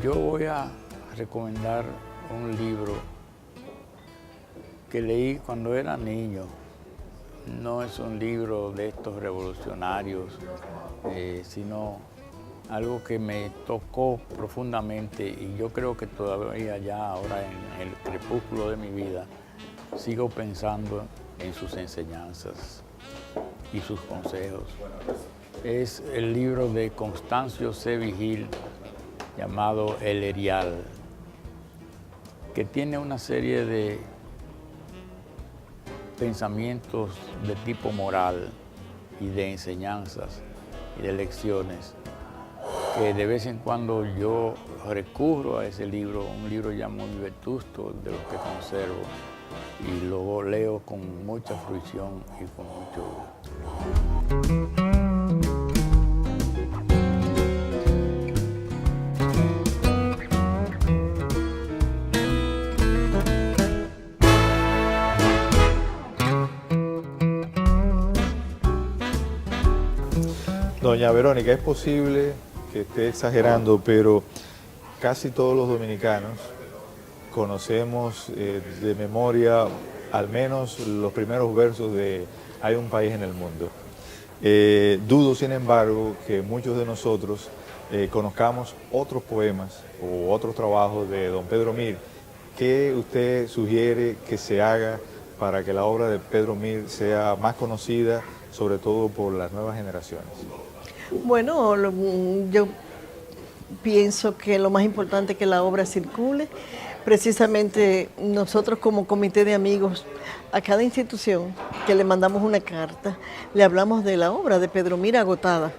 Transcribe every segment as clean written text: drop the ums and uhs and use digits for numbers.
Yo voy a recomendar un libro que leí cuando era niño. No es un libro de estos revolucionarios, sino algo que me tocó profundamente, y yo creo que todavía ya ahora en el crepúsculo de mi vida sigo pensando en sus enseñanzas y sus consejos. Es el libro de Constancio C. Vigil llamado El Erial, que tiene una serie de pensamientos de tipo moral y de enseñanzas y de lecciones, que de vez en cuando yo recurro a ese libro, un libro ya muy vetusto de los que conservo, y lo leo con mucha fruición y con mucho gusto. Doña Verónica, es posible que esté exagerando, pero casi todos los dominicanos conocemos de memoria al menos los primeros versos de Hay un país en el mundo. Dudo, sin embargo, que muchos de nosotros conozcamos otros poemas o otros trabajos de don Pedro Mir. ¿Qué usted sugiere que se haga para que la obra de Pedro Mir sea más conocida, sobre todo por las nuevas generaciones? Bueno, yo pienso que lo más importante es que la obra circule. Precisamente nosotros como comité de amigos, a cada institución que le mandamos una carta, le hablamos de la obra de Pedro Mir agotada,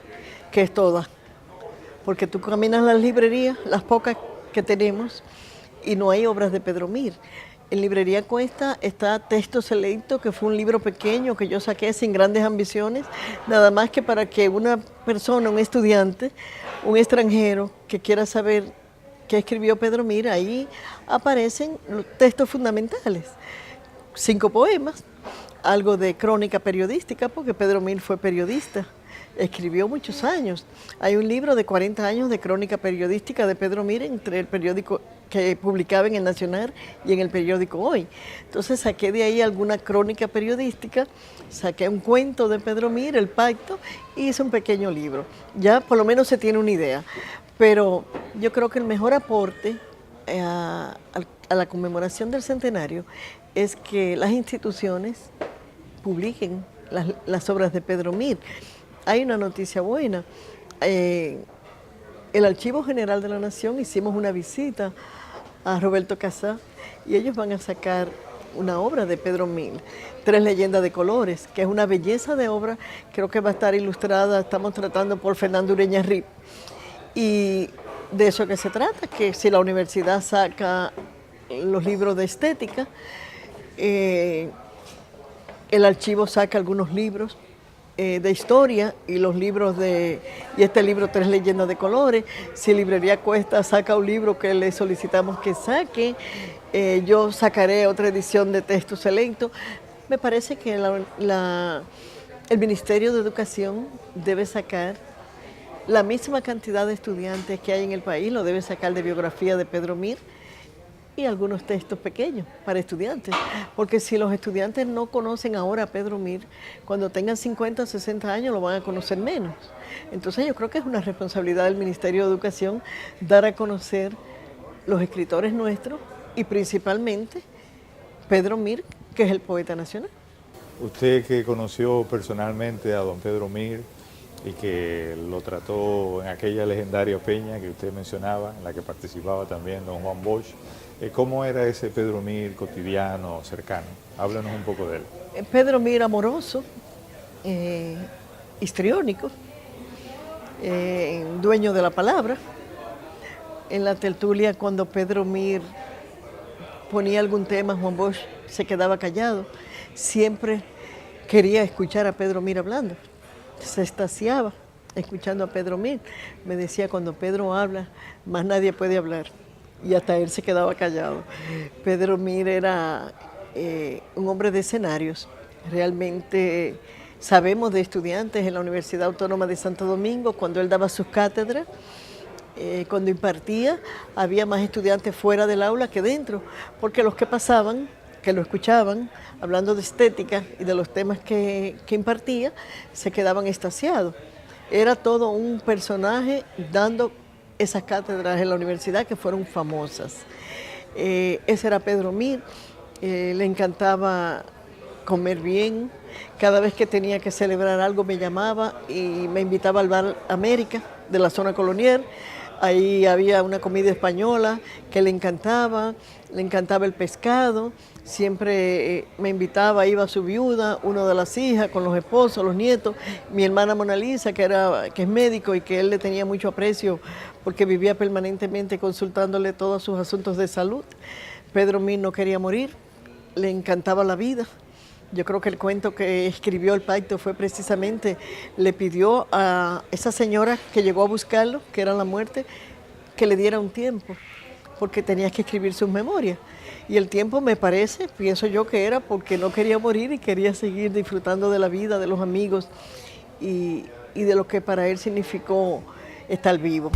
que es toda. Porque tú caminas las librerías, las pocas que tenemos, y no hay obras de Pedro Mir. En Librería Cuesta está Texto Selecto, que fue un libro pequeño que yo saqué sin grandes ambiciones, nada más que para que una persona, un estudiante, un extranjero que quiera saber qué escribió Pedro Mir, ahí aparecen los textos fundamentales. 5 poemas, algo de crónica periodística, porque Pedro Mir fue periodista, escribió muchos años. Hay un libro de 40 años de crónica periodística de Pedro Mir entre el periódico que publicaba en El Nacional y en el periódico Hoy. Entonces saqué de ahí alguna crónica periodística, saqué un cuento de Pedro Mir, El Pacto, y hice un pequeño libro. Ya por lo menos se tiene una idea. Pero yo creo que el mejor aporte a la conmemoración del centenario es que las instituciones publiquen las obras de Pedro Mir. Hay una noticia buena. El Archivo General de la Nación hicimos una visita a Roberto Casá y ellos van a sacar una obra de Pedro Mir, 3 leyendas de colores, que es una belleza de obra. Creo que va a estar ilustrada, estamos tratando por Fernando Ureña Rip. Y de eso que se trata, que si la universidad saca los libros de estética, el archivo saca algunos libros de historia y los libros y este libro 3 leyendas de colores. Si Librería Cuesta saca un libro que le solicitamos que saque, yo sacaré otra edición de Texto Selecto. Me parece que el Ministerio de Educación debe sacar la misma cantidad de estudiantes que hay en el país, lo debe sacar de biografía de Pedro Mir y algunos textos pequeños para estudiantes, porque si los estudiantes no conocen ahora a Pedro Mir, cuando tengan 50 o 60 años lo van a conocer menos. Entonces yo creo que es una responsabilidad del Ministerio de Educación dar a conocer los escritores nuestros y principalmente Pedro Mir, que es el poeta nacional. Usted que conoció personalmente a don Pedro Mir y que lo trató en aquella legendaria peña que usted mencionaba, en la que participaba también don Juan Bosch, ¿cómo era ese Pedro Mir cotidiano, cercano? Háblanos un poco de él. Pedro Mir amoroso, histriónico, dueño de la palabra. En la tertulia, cuando Pedro Mir ponía algún tema, Juan Bosch se quedaba callado. Siempre quería escuchar a Pedro Mir hablando. Se extasiaba escuchando a Pedro Mir. Me decía, cuando Pedro habla, más nadie puede hablar. Y hasta él se quedaba callado. Pedro Mir era un hombre de escenarios. Realmente sabemos de estudiantes en la Universidad Autónoma de Santo Domingo, cuando él daba sus cátedras, Cuando impartía, había más estudiantes fuera del aula que dentro, porque los que pasaban, que lo escuchaban, hablando de estética y de los temas que impartía, se quedaban extasiados. Era todo un personaje dando esas cátedras en la universidad que fueron famosas. Ese era Pedro Mir, le encantaba comer bien. Cada vez que tenía que celebrar algo me llamaba y me invitaba al Bar América de la zona colonial. Ahí había una comida española que le encantaba el pescado. Siempre me invitaba, iba su viuda, una de las hijas, con los esposos, los nietos, mi hermana Mona Lisa, que es médico y que él le tenía mucho aprecio porque vivía permanentemente consultándole todos sus asuntos de salud. Pedro Mir no quería morir, le encantaba la vida. Yo creo que el cuento que escribió El Pacto fue precisamente, le pidió a esa señora que llegó a buscarlo, que era la muerte, que le diera un tiempo, porque tenía que escribir sus memorias. Y el tiempo, me parece, pienso yo que era porque no quería morir y quería seguir disfrutando de la vida, de los amigos y de lo que para él significó estar vivo.